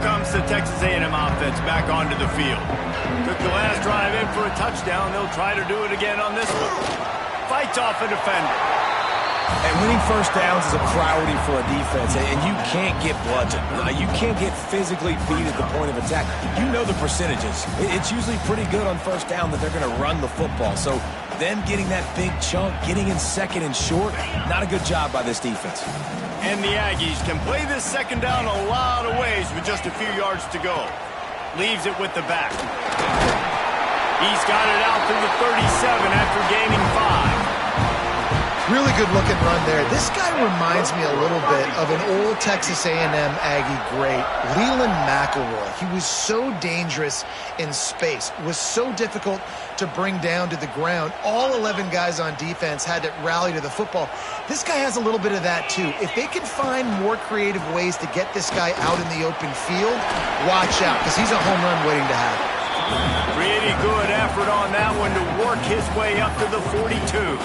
comes the Texas A&M offense back onto the field. Took the last drive in for a touchdown. They'll try to do it again on this one. Fights off a defender. And winning first downs is a priority for a defense, and you can't get bludgeoned. You can't get physically beat at the point of attack. You know the percentages. It's usually pretty good on first down that they're going to run the football. So them getting that big chunk, getting in second and short, not a good job by this defense. And the Aggies can play this second down a lot of ways with just a few yards to go. Leaves it with the back. He's got it out to the 37 after gaining 5. Really good looking run there. This guy reminds me a little bit of an old Texas A&M Aggie great, Leland McElroy. He was so dangerous in space, was so difficult to bring down to the ground. All 11 guys on defense had to rally to the football. This guy has a little bit of that too. If they can find more creative ways to get this guy out in the open field, watch out, because he's a home run waiting to happen. Pretty good effort on that one to work his way up to the 42.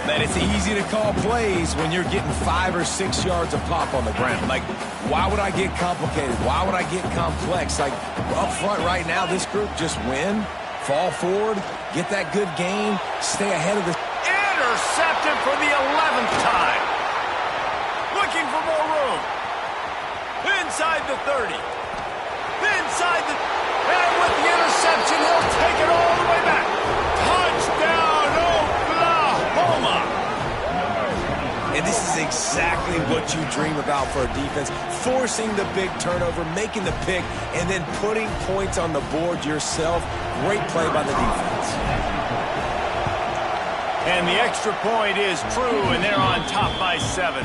Man, it's easy to call plays when you're getting 5 or 6 yards of pop on the ground. Like, why would I get complicated? Why would I get complex? Like, up front right now, this group just win, fall forward, get that good gain, stay ahead of the... Intercepted for the 11th time. Looking for more room. Inside the 30. Inside the... And with the interception, he'll take it all the way back. Touchdown, Oklahoma! And this is exactly what you dream about for a defense. Forcing the big turnover, making the pick, and then putting points on the board yourself. Great play by the defense. And the extra point is true, and they're on top by 7.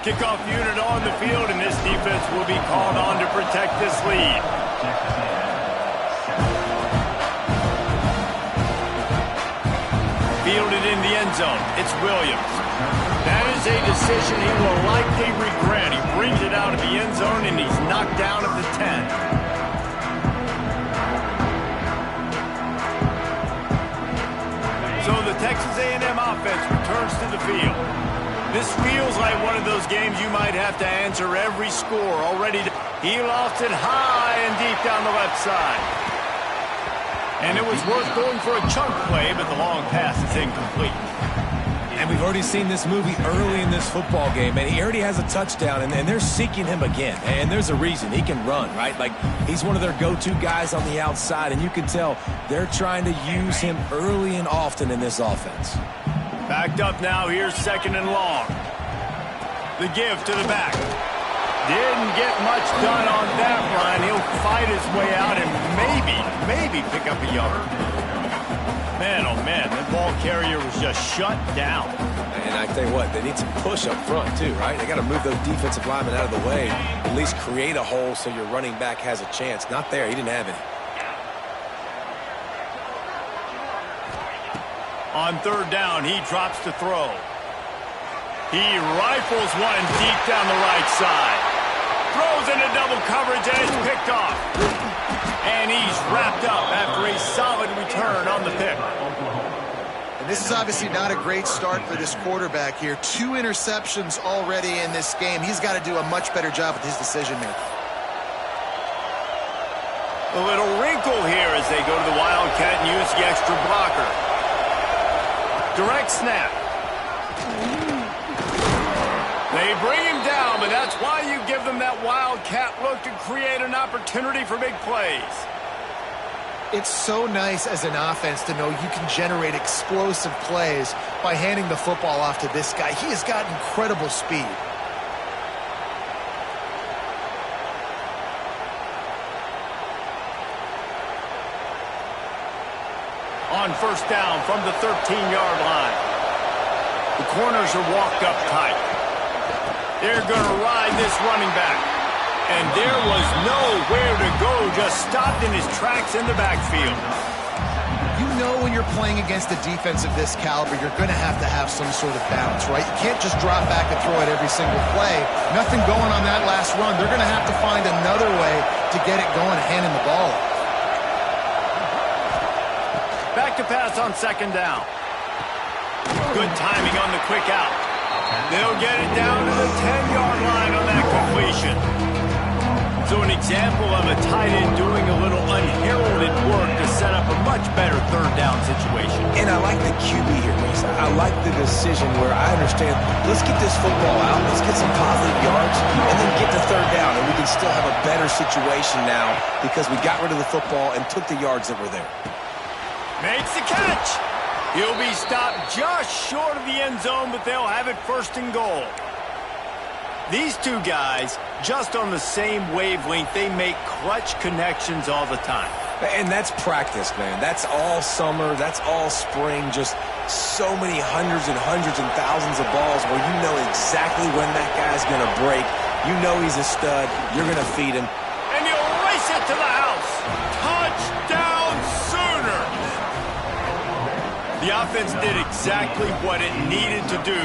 Kickoff unit on the field, and this defense will be called on to protect this lead. Fielded in the end zone. It's Williams. That is a decision he will likely regret. He brings it out of the end zone, and he's knocked down at the 10. So the Texas A&M offense returns to the field. This feels like one of those games you might have to answer every score already. He lost it high and deep down the left side. And it was worth going for a chunk play, but the long pass is incomplete. And we've already seen this movie early in this football game, and he already has a touchdown, and they're seeking him again. And there's a reason. He can run, right? Like, he's one of their go-to guys on the outside, and you can tell they're trying to use him early and often in this offense. Backed up now, here's second and long. The give to the back. Didn't get much done on that run. He'll fight his way out and maybe pick up a yard. Man, oh man, that ball carrier was just shut down. And I tell you what, they need some push up front too, right? They got to move those defensive linemen out of the way, at least create a hole so your running back has a chance. Not there, he didn't have any. On third down, he drops to throw. He rifles one deep down the right side. Throws into double coverage and it's picked off. And he's wrapped up after a solid return on the pick. And this is obviously not a great start for this quarterback here. 2 interceptions already in this game. He's got to do a much better job with his decision-making. A little wrinkle here as they go to the Wildcat and use the extra blocker. Direct snap. They bring him down, but that's why you give them that Wildcat look to create an opportunity for big plays. It's so nice as an offense to know you can generate explosive plays by handing the football off to this guy. He has got incredible speed. On first down from the 13-yard line. The corners are walked up tight. They're going to ride this running back. And there was nowhere to go, just stopped in his tracks in the backfield. You know when you're playing against a defense of this caliber, you're going to have some sort of balance, right? You can't just drop back and throw it every single play. Nothing going on that last run. They're going to have to find another way to get it going and handing the ball off. Back to pass on second down. Good timing on the quick out. They'll get it down to the 10-yard line on that completion. So an example of a tight end doing a little unheralded work to set up a much better third down situation. And I like the QB here, Reese. I like the decision where I understand, let's get this football out, let's get some positive yards, and then get to third down, and we can still have a better situation now because we got rid of the football and took the yards that were there. Makes the catch. He'll be stopped just short of the end zone, but they'll have it first and goal. These two guys, just on the same wavelength, they make clutch connections all the time. And that's practice, man. That's all summer. That's all spring. Just so many hundreds and thousands of balls where you know exactly when that guy's going to break. You know he's a stud. You're going to feed him. And he'll race it to the house. Touchdown Sooners! The offense did exactly what it needed to do,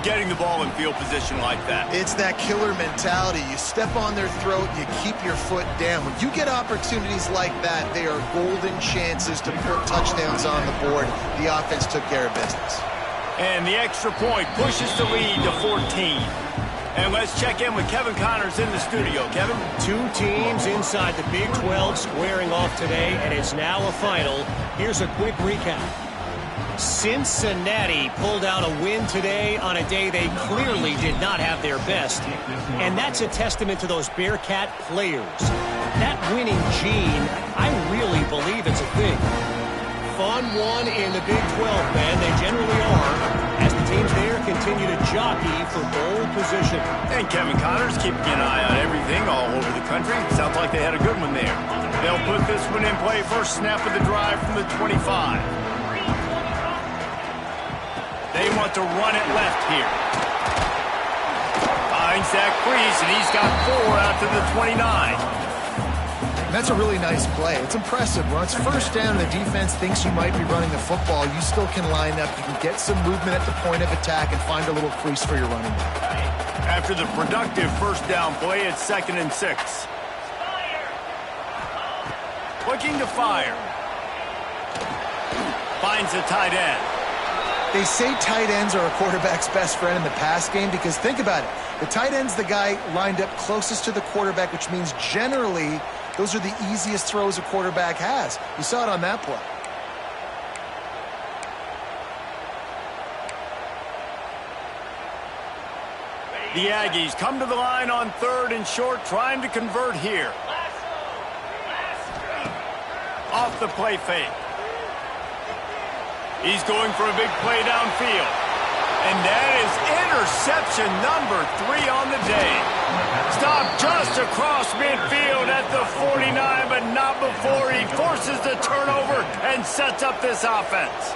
getting the ball in field position like that. It's that killer mentality. You step on their throat, you keep your foot down. When you get opportunities like that, they are golden chances to put touchdowns on the board. The offense took care of business. And the extra point pushes the lead to 14. And let's check in with Kevin Connors in the studio. Kevin? Two teams inside the Big 12 squaring off today, and it's now a final. Here's a quick recap. Cincinnati pulled out a win today on a day they clearly did not have their best. And that's a testament to those Bearcat players. That winning gene, I really believe it's a thing. Fun one in the Big 12, man. They generally are, as the teams there continue to jockey for pole position. And Kevin Connors keeping an eye on everything all over the country. Sounds like they had a good one there. They'll put this one in play first snap of the drive from the 25. They want to run it left here. Finds that crease, and he's got 4 out to the 29. And that's a really nice play. It's impressive. When it's first down and the defense thinks you might be running the football, you still can line up. You can get some movement at the point of attack and find a little crease for your running back. After the productive first down play, it's 2nd and 6. Looking to fire. Finds the tight end. They say tight ends are a quarterback's best friend in the pass game because think about it. The tight end's the guy lined up closest to the quarterback, which means generally those are the easiest throws a quarterback has. You saw it on that play. The Aggies come to the line on 3rd and short, trying to convert here. Off the play fake. He's going for a big play downfield. And that is interception number 3 on the day. Stopped just across midfield at the 49, but not before he forces the turnover and sets up this offense.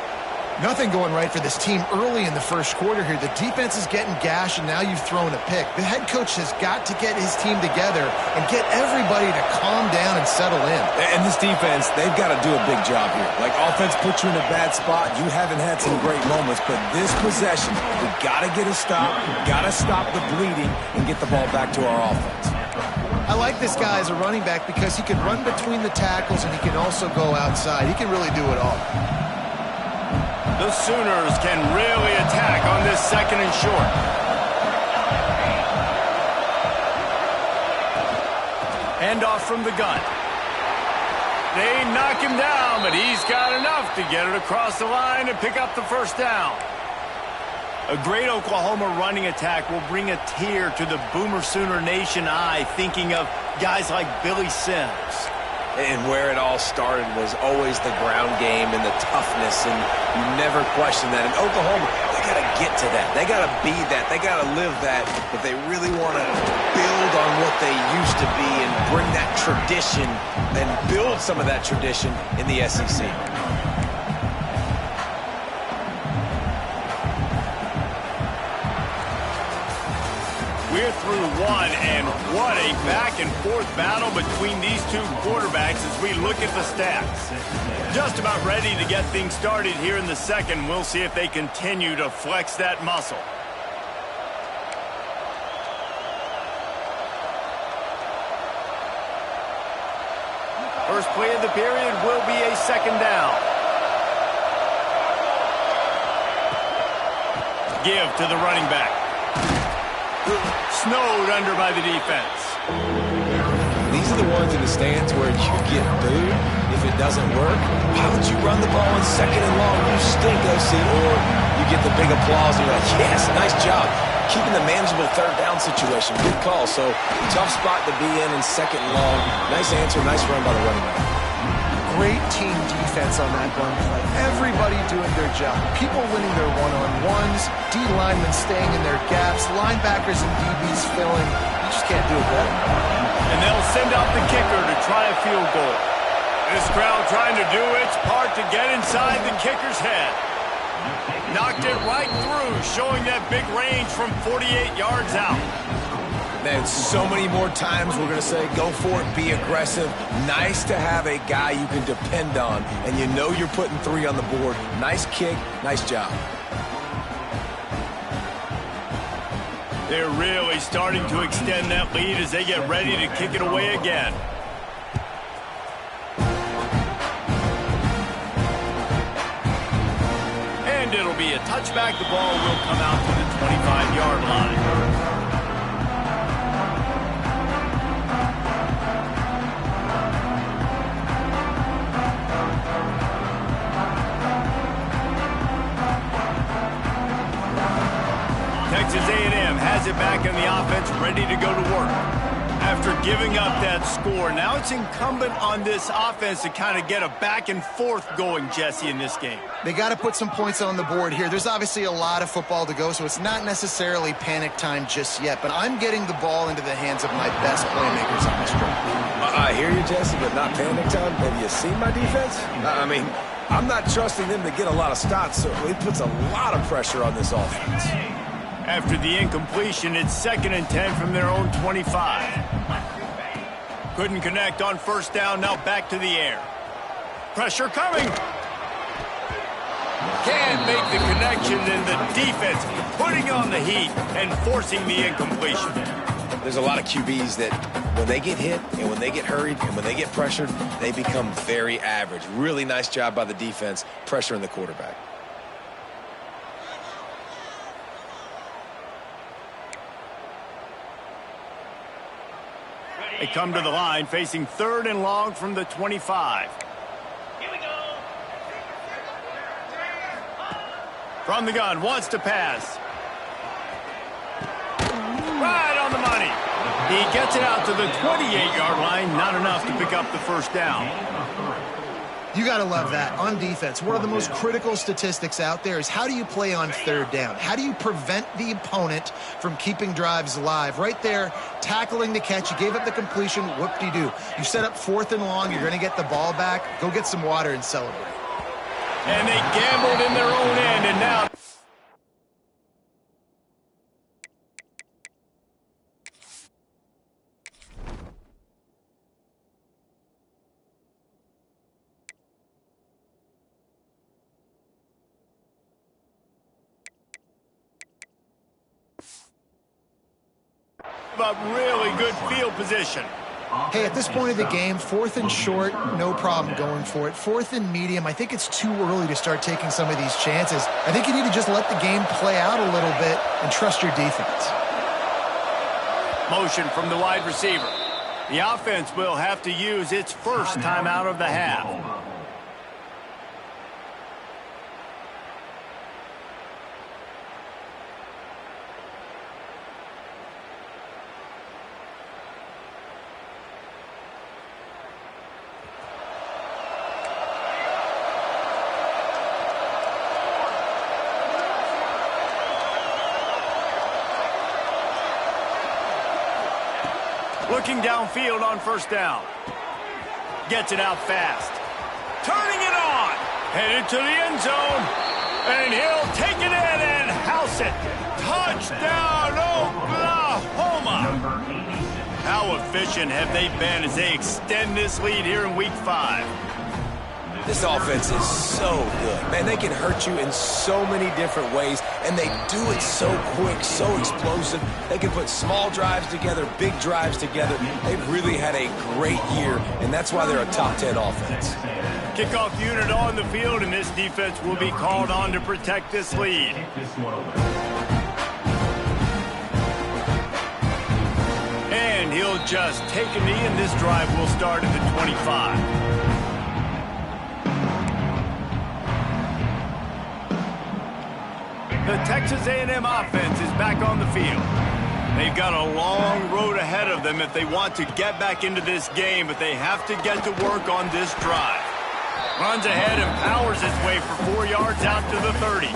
Nothing going right for this team early in the first quarter here. The defense is getting gashed, and now you've thrown a pick. The head coach has got to get his team together and get everybody to calm down and settle in. And this defense, they've got to do a big job here. Like, offense puts you in a bad spot. You haven't had some great moments, but this possession, we got to get a stop, got to stop the bleeding, and get the ball back to our offense. I like this guy as a running back because he can run between the tackles and he can also go outside. He can really do it all. The Sooners can really attack on this 2nd and short. Handoff from the gun. They knock him down, but he's got enough to get it across the line and pick up the first down. A great Oklahoma running attack will bring a tear to the Boomer Sooner Nation eye, thinking of guys like Billy Sims. And where it all started was always the ground game and the toughness, and you never question that. And Oklahoma, they got to get to that. They got to be that. They got to live that if they really want to build on what they used to be and bring that tradition and build some of that tradition in the SEC. We're through one, and what a back-and-forth battle between these two quarterbacks as we look at the stats. Just about ready to get things started here in the second. We'll see if they continue to flex that muscle. First play of the period will be a 2nd down. Give to the running back. Snowed under by the defense. These the ones in the stands where you get booed if it doesn't work. Why would you run the ball on 2nd and long? You stink, OC. Or you get the big applause and you're like, yes, nice job. Keeping the manageable 3rd down situation. Good call. So tough spot to be in 2nd and long. Nice answer. Nice run by the running back. Great team defense on that run play. Everybody doing their job. People winning their one-on-ones, D linemen staying in their gaps, linebackers and DBs filling. You just can't do it better. And they'll send out the kicker to try a field goal. This crowd trying to do its part to get inside the kicker's head. Knocked it right through, showing that big range from 48 yards out. Man, so many more times we're going to say, go for it, be aggressive. Nice to have a guy you can depend on, and you know you're putting 3 on the board. Nice kick, nice job. They're really starting to extend that lead as they get ready to kick it away again. And it'll be a touchback. The ball will come out to the 25-yard line. Texas A&M has it back in the offense, ready to go to work. After giving up that score, now it's incumbent on this offense to kind of get a back and forth going, Jesse, in this game. They got to put some points on the board here. There's obviously a lot of football to go, so it's not necessarily panic time just yet, but I'm getting the ball into the hands of my best playmakers on this drive. I hear you, Jesse, but not panic time. Have you seen my defense? I mean, I'm not trusting them to get a lot of stops, so it puts a lot of pressure on this offense. After the incompletion, it's 2nd and 10 from their own 25. Couldn't connect on 1st down, now back to the air. Pressure coming. Can't make the connection, and the defense putting on the heat and forcing the incompletion. There's a lot of QBs that when they get hit and when they get hurried and when they get pressured, they become very average. Really nice job by the defense pressuring the quarterback. They come to the line facing 3rd and long from the 25. Here we go. From the gun, wants to pass. Right on the money. He gets it out to the 28-yard line, not enough to pick up the 1st down. You got to love that. On defense, one of the most critical statistics out there is how do you play on 3rd down? How do you prevent the opponent from keeping drives alive? Right there, tackling the catch. You gave up the completion. Whoop-de-doo. You set up 4th and long. You're going to get the ball back. Go get some water and celebrate. And they gambled in their own end, and now... But really good field position. Hey, at this point of the game, 4th and short, no problem going for it. 4th and medium, I think it's too early to start taking some of these chances. I think you need to just let the game play out a little bit and trust your defense. Motion from the wide receiver. The offense will have to use its first timeout of the half. Looking downfield on 1st down. Gets it out fast. Turning it on. Headed to the end zone. And he'll take it in and house it. Touchdown, Oklahoma. How efficient have they been as they extend this lead here in Week 5? This offense is so good. Man, they can hurt you in so many different ways, and they do it so quick, so explosive. They can put small drives together, big drives together. They've really had a great year, and that's why they're a top 10 offense. Kickoff unit on the field, and this defense will be called on to protect this lead. And he'll just take a knee, and this drive will start at the 25. The Texas A&M offense is back on the field. They've got a long road ahead of them if they want to get back into this game, but they have to get to work on this drive. Runs ahead and powers his way for 4 yards out to the 30.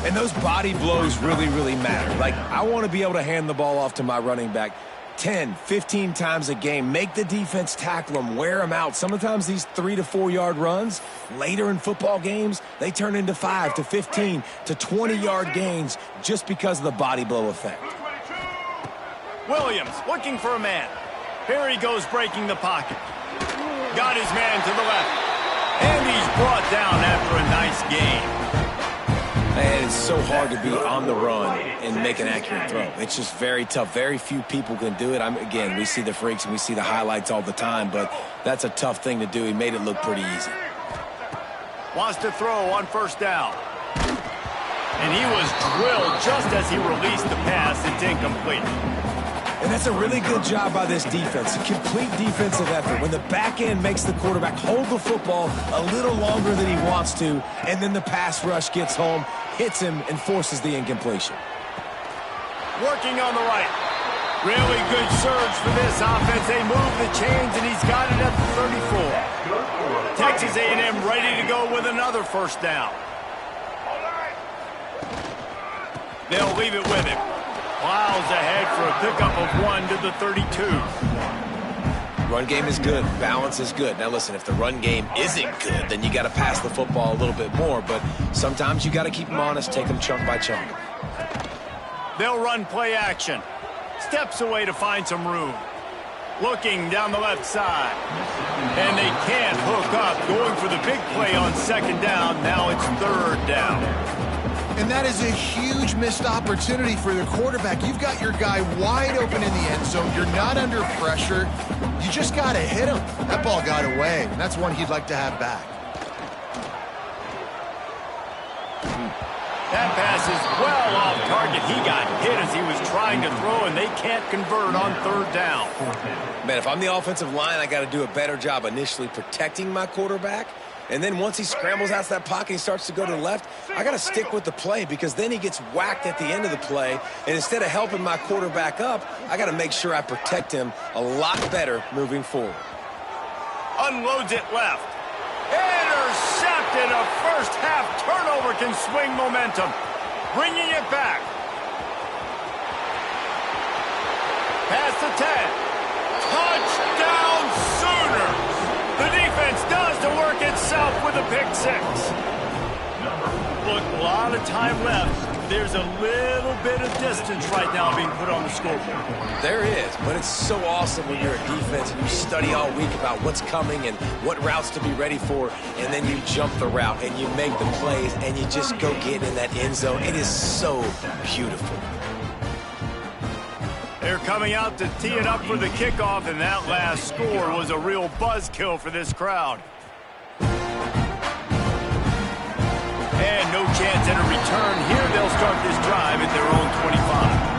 And those body blows really, really matter. Like, I want to be able to hand the ball off to my running back 10, 15 times a game. Make the defense tackle them, wear them out. Sometimes these 3 to 4 yard runs, later in football games, they turn into 5 to 15 to 20 yard gains just because of the body blow effect. Williams looking for a man. Here he goes breaking the pocket. Got his man to the left. And he's brought down after a nice game. And it's so hard to be on the run and make an accurate throw. It's just very tough. Very few people can do it. Again, we see the freaks and we see the highlights all the time, but that's a tough thing to do. He made it look pretty easy. Wants to throw on first down. And he was drilled just as he released the pass. It's incomplete. And that's a really good job by this defense, a complete defensive effort. When the back end makes the quarterback hold the football a little longer than he wants to, and then the pass rush gets home, hits him, and forces the incompletion. Working on the right. Really good surge for this offense. They move the chains, and he's got it at the 34. Texas A&M ready to go with another first down. They'll leave it with him. Plows ahead for a pickup of 1 to the 32. Run game is good. Balance is good. Now listen, if the run game isn't good, then you got to pass the football a little bit more. But sometimes you got to keep them honest, take them chunk by chunk. They'll run play action. Steps away to find some room. Looking down the left side. And they can't hook up. Going for the big play on second down. Now it's third down. And that is a huge missed opportunity for the quarterback. You've got your guy wide open in the end zone. You're not under pressure. You just got to hit him. That ball got away. And that's one he'd like to have back. That pass is well off target. He got hit as he was trying to throw, and they can't convert on third down. Man, if I'm the offensive line, I got to do a better job initially protecting my quarterback. And then once he scrambles out of that pocket, he starts to go to the left, I got to stick with the play because then he gets whacked at the end of the play. And instead of helping my quarterback up, I got to make sure I protect him a lot better moving forward. Unloads it left. Intercepted. A first-half turnover can swing momentum. Bringing it back. Past the 10. Touchdown Sooners. The defense does the work itself with a pick six. Look, a lot of time left. There's a little bit of distance right now being put on the scoreboard. There is, but it's so awesome when you're a defense and you study all week about what's coming and what routes to be ready for, and then you jump the route and you make the plays and you just go get in that end zone. It is so beautiful. They're coming out to tee it up for the kickoff, and that last score was a real buzzkill for this crowd. And no chance at a return here. They'll start this drive at their own 25.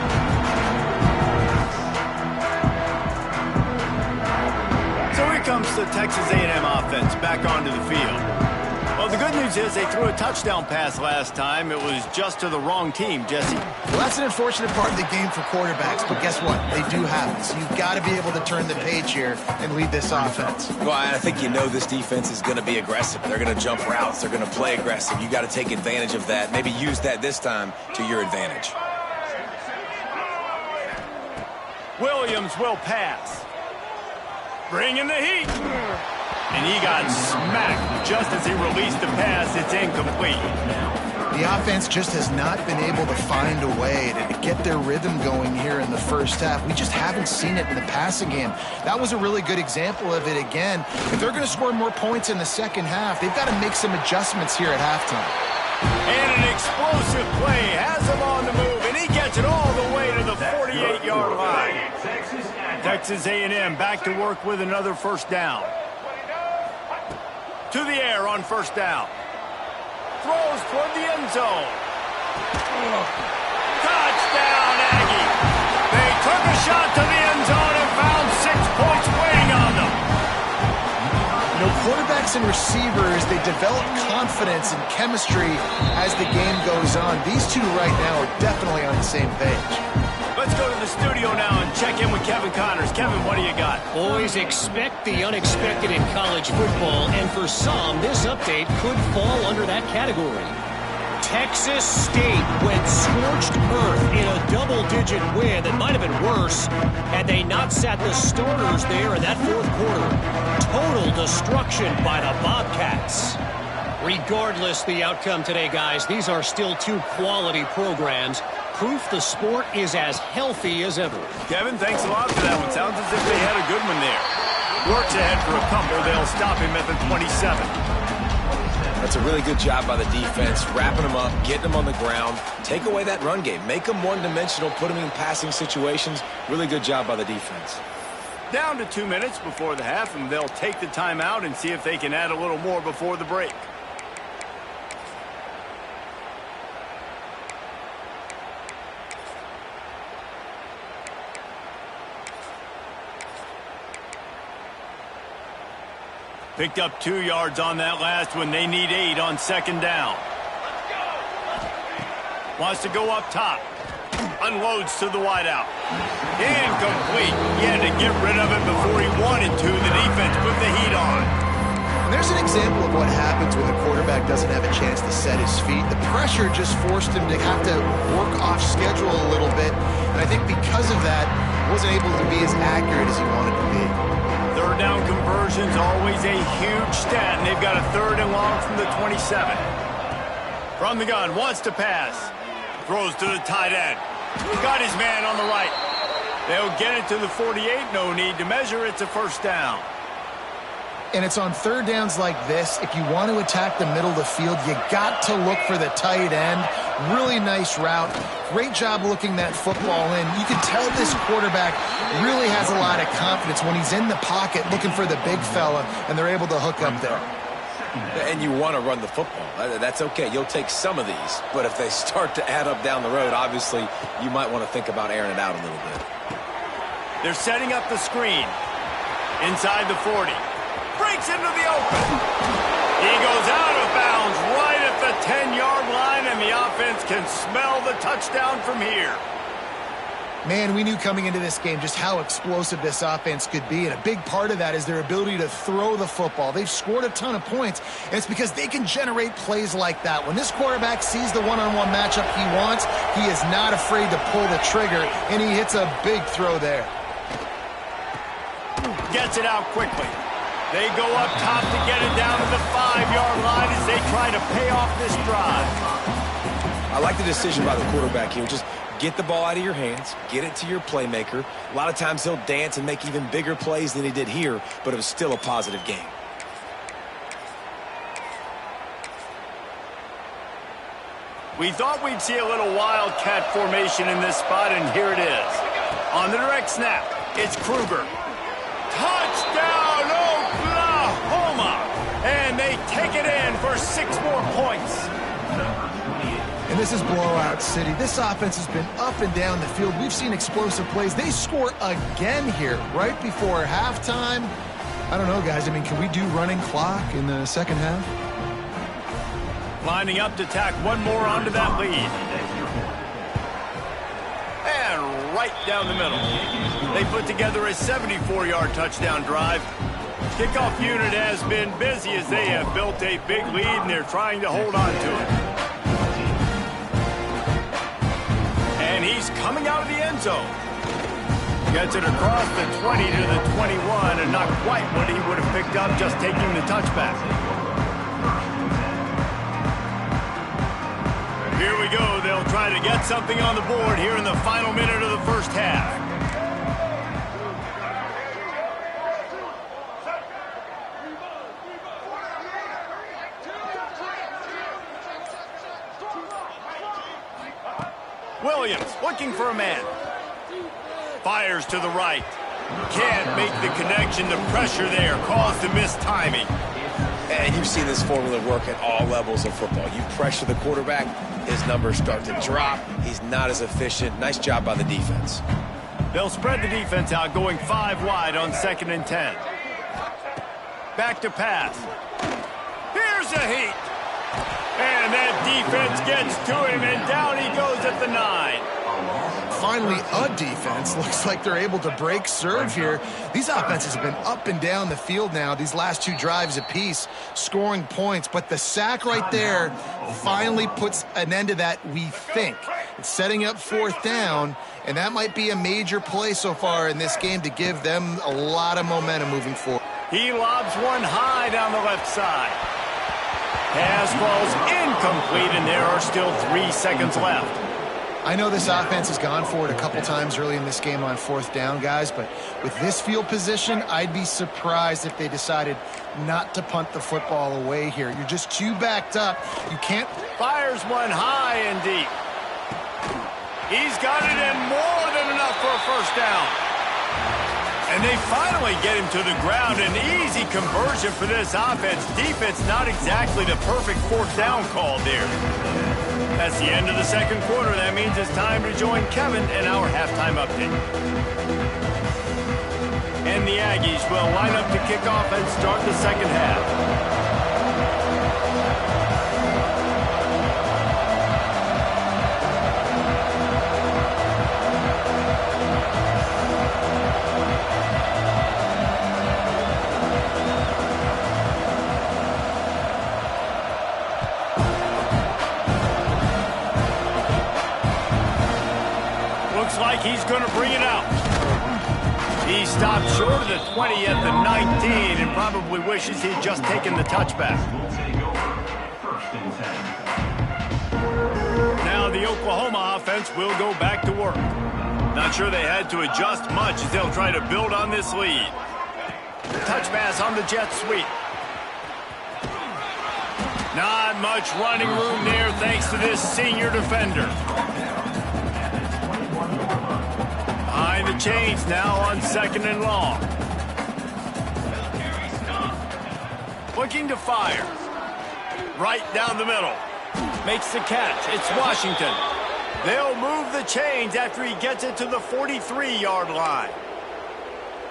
So here comes the Texas A&M offense back onto the field. Well, the good news is they threw a touchdown pass last time. It was just to the wrong team, Jesse. Well, that's an unfortunate part of the game for quarterbacks, but guess what? They do have it. So you've got to be able to turn the page here and lead this offense. Well, I think you know this defense is going to be aggressive. They're going to jump routes. They're going to play aggressive. You got to take advantage of that. Maybe use that this time to your advantage. Williams will pass. Bringing the heat. And he got smacked just as he released the pass. It's incomplete. The offense just has not been able to find a way to get their rhythm going here in the first half. We just haven't seen it in the passing game. That was a really good example of it again. If they're going to score more points in the second half, they've got to make some adjustments here at halftime. And an explosive play has him on the move, and he gets it all the way to the 48-yard line. Texas A&M back to work with another first down. To the air on first down. Throws toward the end zone. Touchdown, Aggie. They took a shot to the end zone. quarterbacks and receivers, they develop confidence and chemistry as the game goes on. These two right now are definitely on the same page. Let's go to the studio now and check in with Kevin Connors. Kevin, what do you got? Boys, expect the unexpected in college football, and for some, this update could fall under that category. Texas State went scorched earth in a double-digit win that might have been worse had they not sat the starters there in that fourth quarter. Total destruction by the Bobcats. Regardless the outcome today, guys, these are still two quality programs. Proof the sport is as healthy as ever. Kevin, thanks a lot for that one. Sounds as if they had a good one there. Works ahead for a couple. They'll stop him at the 27. That's a really good job by the defense, wrapping them up, getting them on the ground. Take away that run game. Make them one-dimensional, put them in passing situations. Really good job by the defense. Down to 2 minutes before the half, and they'll take the timeout and see if they can add a little more before the break. Picked up 2 yards on that last one. They need 8 on second down. Wants to go up top. Unloads to the wideout. Incomplete. He had to get rid of it before he wanted to. The defense put the heat on. There's an example of what happens when the quarterback doesn't have a chance to set his feet. The pressure just forced him to have to work off schedule a little bit. And I think because of that, he wasn't able to be as accurate as he wanted to be. Third down conversion's always a huge stat, and they've got a 3rd and long from the 27. From the gun, wants to pass. Throws to the tight end. Got his man on the right. They'll get it to the 48. No need to measure. It's a first down. And it's on third downs like this. If you want to attack the middle of the field, you got to look for the tight end. Really nice route. Great job looking that football in. You can tell this quarterback really has a lot of confidence when he's in the pocket looking for the big fella, and they're able to hook up there. And you want to run the football. That's okay. You'll take some of these. But if they start to add up down the road, obviously, you might want to think about airing it out a little bit. They're setting up the screen. Inside the 40. Breaks into the open. He goes out of bounds right at the 10-yard line, and the offense can smell the touchdown from here. Man, we knew coming into this game just how explosive this offense could be, and a big part of that is their ability to throw the football. They've scored a ton of points, and it's because they can generate plays like that. When this quarterback sees the one-on-one matchup he wants, he is not afraid to pull the trigger, and he hits a big throw there. Gets it out quickly. They go up top to get it down to the 5-yard line as they try to pay off this drive. I like the decision by the quarterback here. Just get the ball out of your hands, get it to your playmaker. A lot of times he'll dance and make even bigger plays than he did here, but it was still a positive game. We thought we'd see a little wildcat formation in this spot, and here it is. On the direct snap, it's Kruger. Touchdown, Oklahoma! And they take it in for 6 more points. And this is blowout city. This offense has been up and down the field. We've seen explosive plays. They score again here right before halftime. I don't know, guys. I mean, can we do running clock in the second half? Lining up to tack one more onto that lead. And right down the middle. They put together a 74-yard touchdown drive. Kickoff unit has been busy as they have built a big lead, and they're trying to hold on to it. And he's coming out of the end zone. Gets it across the 20 to the 21, and not quite what he would have picked up just taking the touchback. Here we go. They'll try to get something on the board here in the final minute of the first half. Williams looking for a man. Fires to the right. Can't make the connection. The pressure there caused the missed timing. And you've seen this formula work at all levels of football. You pressure the quarterback, his numbers start to drop. He's not as efficient. Nice job by the defense. They'll spread the defense out, going 5 wide on 2nd and 10. Back to pass. Here's a heat. And that defense gets to him, and down he goes at the 9. Finally, a defense. Looks like they're able to break serve here. These offenses have been up and down the field now, these last 2 drives apiece, scoring points. But the sack right there finally puts an end to that, we think. It's setting up 4th down, and that might be a major play so far in this game to give them a lot of momentum moving forward. He lobs one high down the left side. Pass falls incomplete, and there are still 3 seconds left. I know this offense has gone for it a couple times early in this game on 4th down, guys, but with this field position, I'd be surprised if they decided not to punt the football away here. You're just too backed up. You can't... Fires one high and deep. He's got it in more than enough for a 1st down. And they finally get him to the ground. An easy conversion for this offense. Defense not exactly the perfect 4th down call there. That's the end of the 2nd quarter. That means it's time to join Kevin in our halftime update. And the Aggies will line up to kick off and start the 2nd half. Looks like he's going to bring it out. He stopped short of the 20 at the 19 and probably wishes he'd just taken the touchback. Now the Oklahoma offense will go back to work. Not sure they had to adjust much as they'll try to build on this lead. Touch pass on the jet sweep. Not much running room there thanks to this senior defender. Behind the chains now on 2nd and long. Looking to fire. Right down the middle. Makes the catch. It's Washington. They'll move the chains after he gets it to the 43-yard line.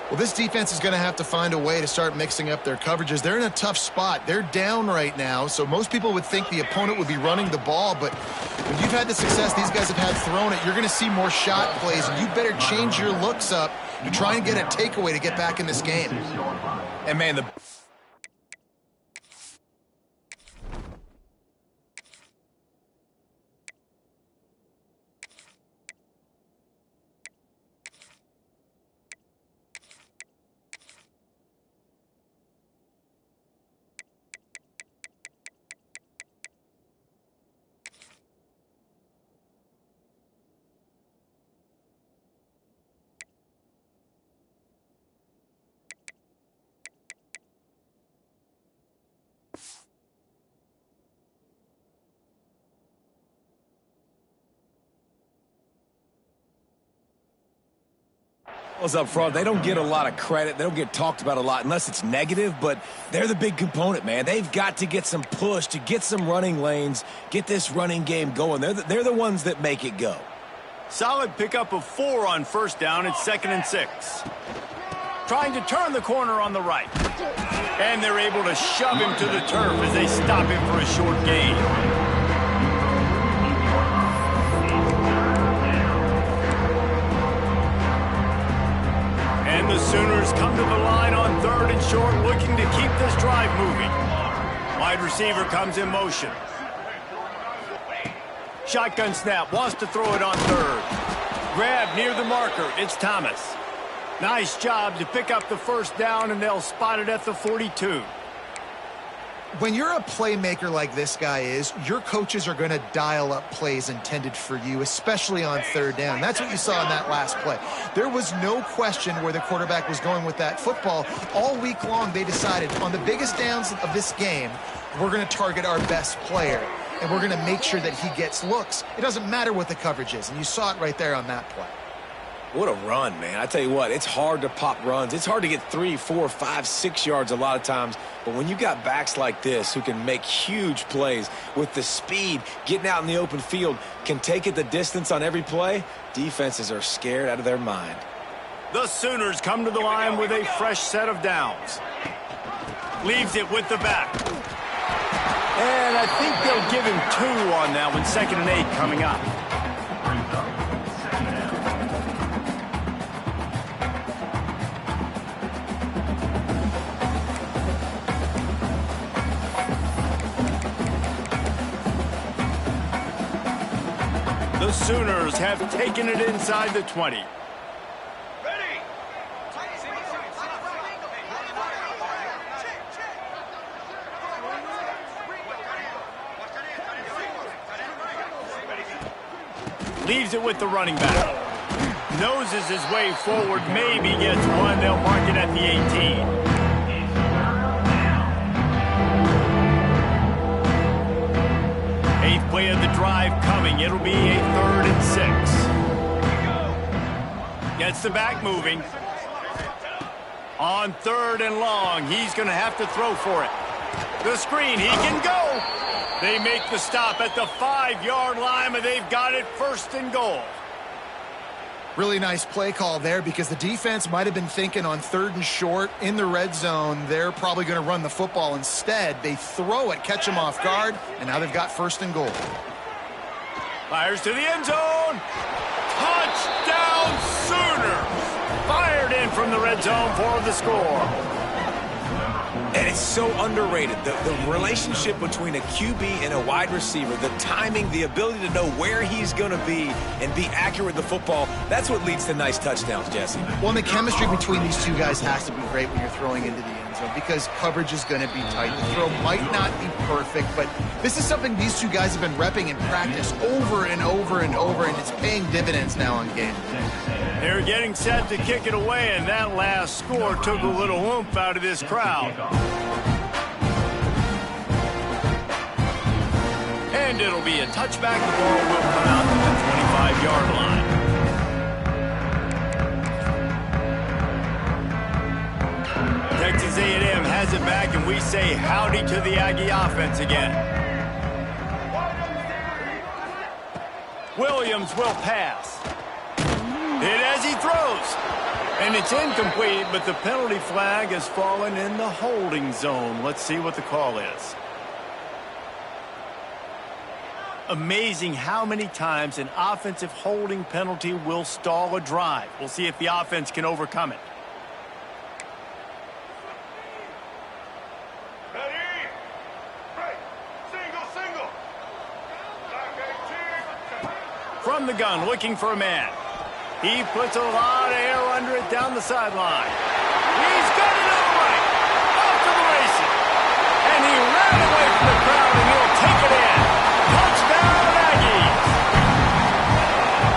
Well, this defense is going to have to find a way to start mixing up their coverages. They're in a tough spot. They're down right now, so most people would think the opponent would be running the ball, but when you've had the success these guys have had throwing it, you're going to see more shot plays, and you better change your looks up to try and get a takeaway to get back in this game. And, man, the... Up front, they don't get a lot of credit. They don't get talked about a lot unless it's negative, but they're the big component, man. They've got to get some push, to get some running lanes, get this running game going. They're the ones that make it go. Solid pickup of 4 on 1st down. It's 2nd and 6. Trying to turn the corner on the right. And they're able to shove him to the turf as they stop him for a short gain. And the Sooners come to the line on 3rd and short, looking to keep this drive moving. Wide receiver comes in motion. Shotgun snap, wants to throw it on 3rd. Grab near the marker, it's Thomas. Nice job to pick up the 1st down, and they'll spot it at the 42. When you're a playmaker like this guy is, your coaches are going to dial up plays intended for you, especially on 3rd down. That's what you saw in that last play. There was no question where the quarterback was going with that football. All week long, they decided on the biggest downs of this game, we're going to target our best player, and we're going to make sure that he gets looks. It doesn't matter what the coverage is, and you saw it right there on that play. What a run, man. I tell you what, it's hard to pop runs. It's hard to get 3, 4, 5, 6 yards a lot of times. But when you got backs like this who can make huge plays with the speed, getting out in the open field, can take it the distance on every play, defenses are scared out of their mind. The Sooners come to the line with a fresh set of downs. Leaves it with the back. And I think they'll give him 2 on that one. 2nd and 8 coming up. The Sooners have taken it inside the 20. Leaves it with the running back. Noses his way forward, maybe gets 1. They'll mark it at the 18. Eighth play of the drive coming. It'll be a 3rd and 6. Gets the back moving. On 3rd and long, he's going to have to throw for it. The screen, he can go. They make the stop at the 5-yard line, and they've got it 1st and goal. Really nice play call there because the defense might have been thinking on 3rd and short in the red zone. They're probably going to run the football. Instead, they throw it, catch them off guard, and now they've got 1st and goal. Fires to the end zone. Touchdown Sooners. Fired in from the red zone for the score. And it's so underrated. The relationship between a QB and a wide receiver, the timing, the ability to know where he's going to be and be accurate with the football, that's what leads to nice touchdowns, Jesse. Well, and the chemistry between these two guys has to be great when you're throwing into the end zone because coverage is going to be tight. The throw might not be perfect, but this is something these two guys have been repping in practice over and over and over, and it's paying dividends now on game. They're getting set to kick it away, and that last score took a little oomph out of this crowd. And it'll be a touchback. The ball will come out to the 25-yard line. Texas A&M has it back, and we say howdy to the Aggie offense again. Williams will pass. Hit as he throws. And it's incomplete, but the penalty flag has fallen in the holding zone. Let's see what the call is. Amazing how many times an offensive holding penalty will stall a drive. We'll see if the offense can overcome it. Ready? Break. Single. From the gun, looking for a man. He puts a lot of air under it down the sideline. He's got it all right. Off to the races. And he ran away from the crowd, and he'll take it in. Touchdown, Aggies.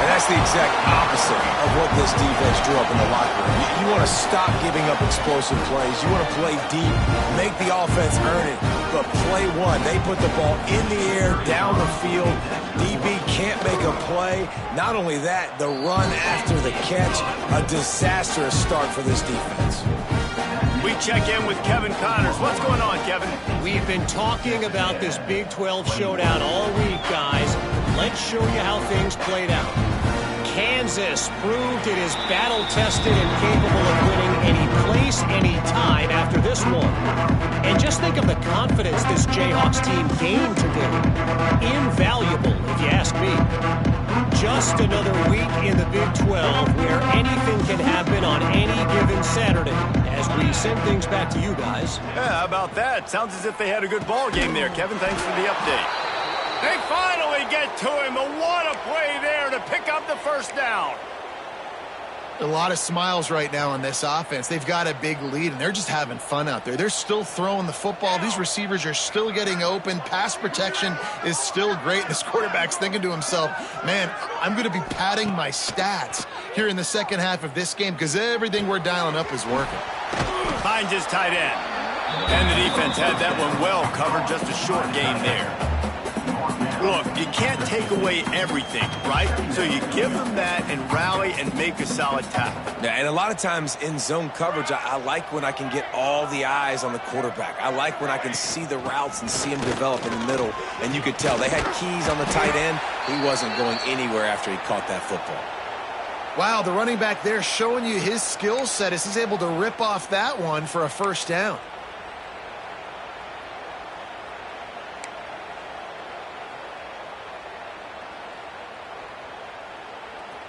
And that's the exact opposite of what this defense drew up in the locker room. You want to stop giving up explosive plays. You want to play deep, make the offense earn it. But play one, they put the ball in the air, down the field. DB can't make a play. Not only that, the run after the catch, a disastrous start for this defense. We check in with Kevin Connors. What's going on, Kevin? We've been talking about this Big 12 showdown all week, guys. Let's show you how things played out. Kansas proved it is battle-tested and capable of winning any place, any time after this one. And just think of the confidence this Jayhawks team gained today. Invaluable, if you ask me. Just another week in the Big 12 where anything can happen on any given Saturday. As we send things back to you guys. Yeah, how about that? Sounds as if they had a good ball game there, Kevin. Thanks for the update. They finally get to him, but what a play there to pick up the 1st down. A lot of smiles right now on this offense. They've got a big lead, and they're just having fun out there. They're still throwing the football. These receivers are still getting open. Pass protection is still great. This quarterback's thinking to himself, man, I'm going to be padding my stats here in the second half of this game because everything we're dialing up is working. Finds his tight end. And the defense had that one well covered. Just a short game there. Look, you can't take away everything, right? So you give them that and rally and make a solid tackle. Yeah, and a lot of times in zone coverage, I like when I can get all the eyes on the quarterback. I like when I can see the routes and see him develop in the middle. And you could tell they had keys on the tight end. He wasn't going anywhere after he caught that football. Wow, the running back there showing you his skill set as he's able to rip off that one for a 1st down.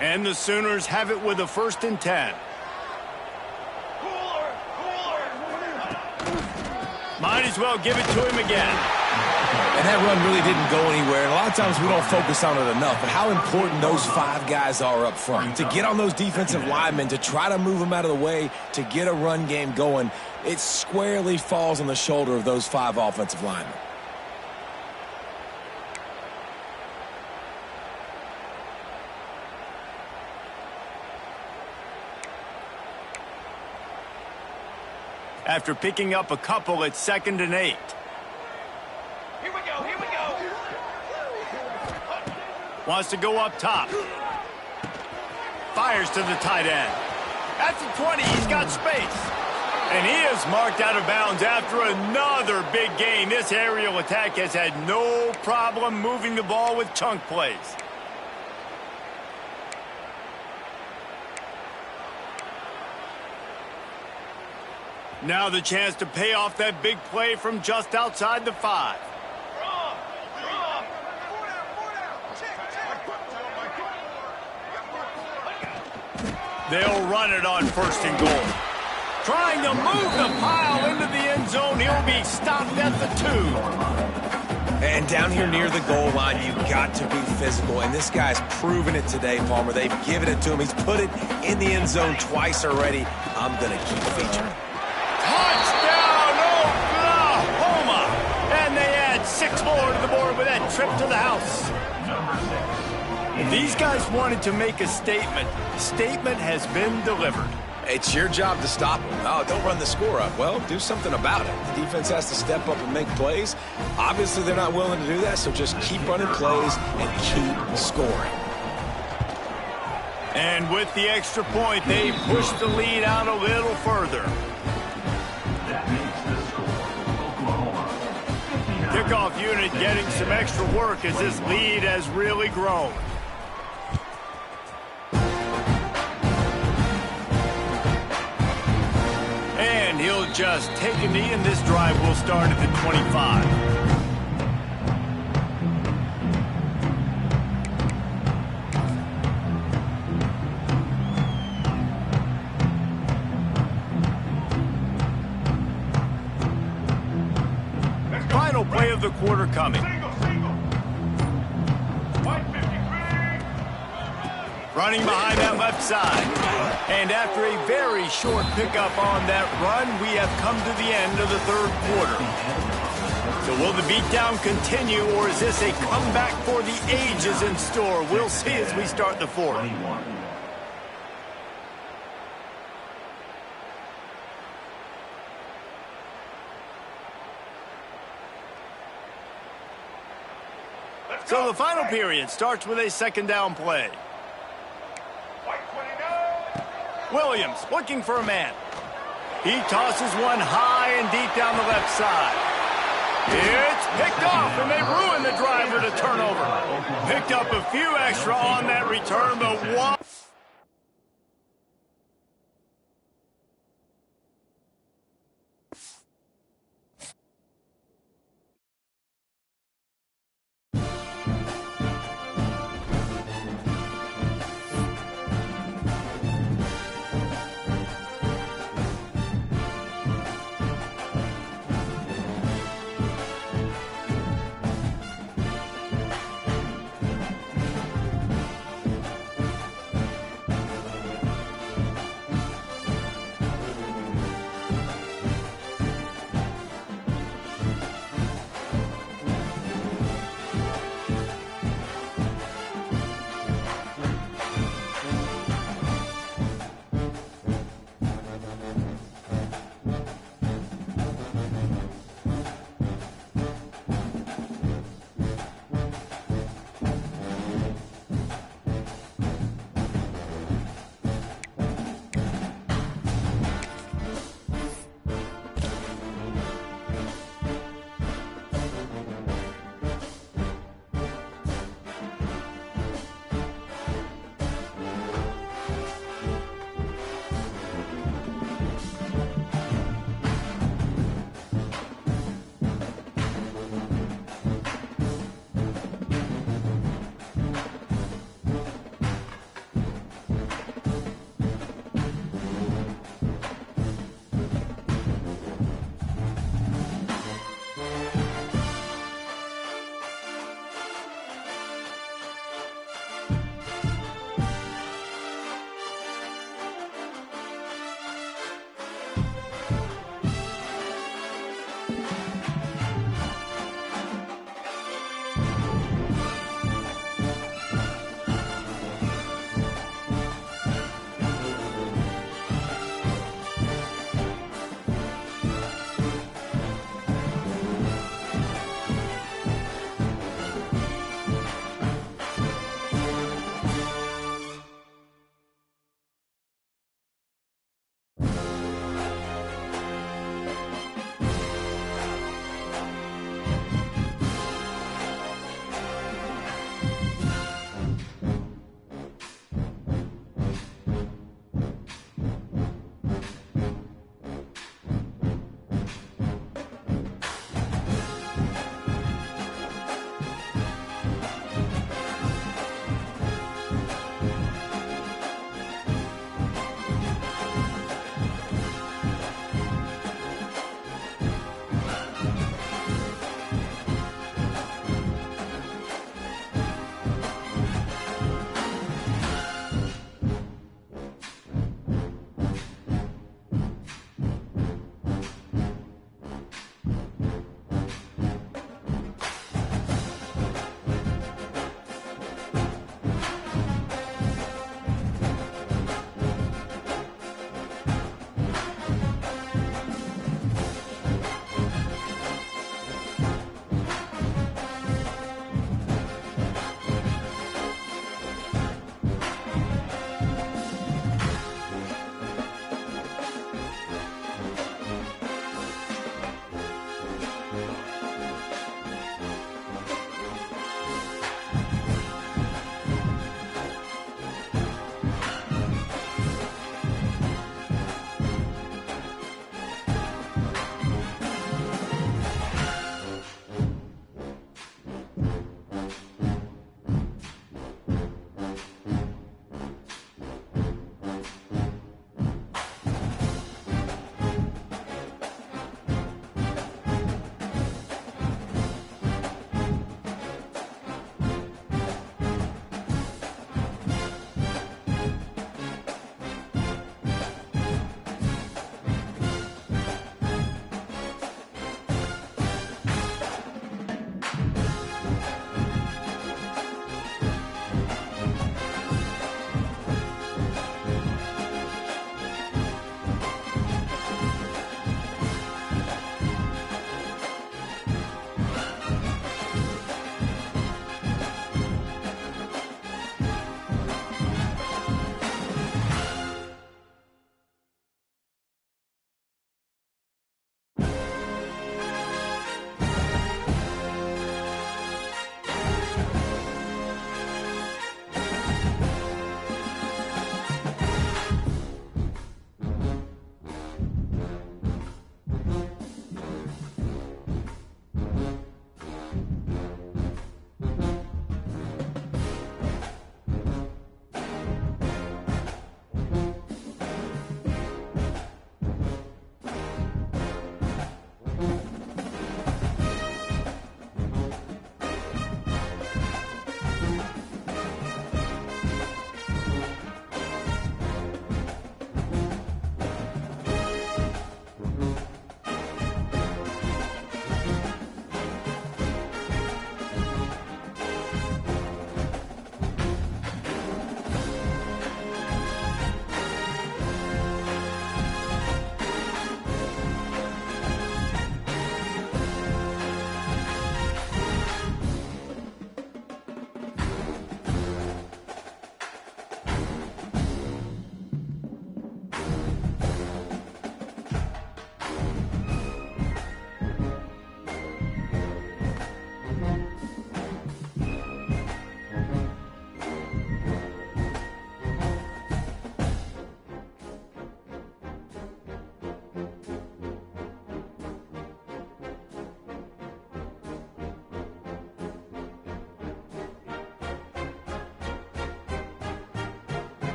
And the Sooners have it with a 1st and 10. Might as well give it to him again. And that run really didn't go anywhere. And a lot of times we don't focus on it enough, but how important those 5 guys are up front. To get on those defensive linemen, to try to move them out of the way, to get a run game going, it squarely falls on the shoulder of those 5 offensive linemen. After picking up a couple, it's 2nd and 8. Here we go, here we go. Wants to go up top. Fires to the tight end. At the 20, he's got space. And he is marked out of bounds after another big gain. This aerial attack has had no problem moving the ball with chunk plays. Now the chance to pay off that big play from just outside the 5. They'll run it on 1st and goal. Trying to move the pile into the end zone. He'll be stopped at the 2. And down here near the goal line, you've got to be physical. And this guy's proven it today, Palmer. They've given it to him. He's put it in the end zone twice already. I'm going to keep featuring. Touchdown, Oklahoma! And they add 6 more to the board with that trip to the house. These guys wanted to make a statement. Statement has been delivered. It's your job to stop them. Oh, don't run the score up. Well, do something about it. The defense has to step up and make plays. Obviously, they're not willing to do that, so just keep running plays and keep scoring. And with the extra point, they push the lead out a little further. Kickoff unit getting some extra work as this lead has really grown. And he'll just take a knee, and this drive will start at the 25. Final play of the quarter coming. Running behind that left side. And after a very short pickup on that run, we have come to the end of the 3rd quarter. So will the beatdown continue, or is this a comeback for the ages in store? We'll see as we start the 4th. So the final period starts with a 2nd down play. Williams looking for a man. He tosses one high and deep down the left side. It's picked off, and they ruin the drive with a turnover. Picked up a few extra on that return, but one.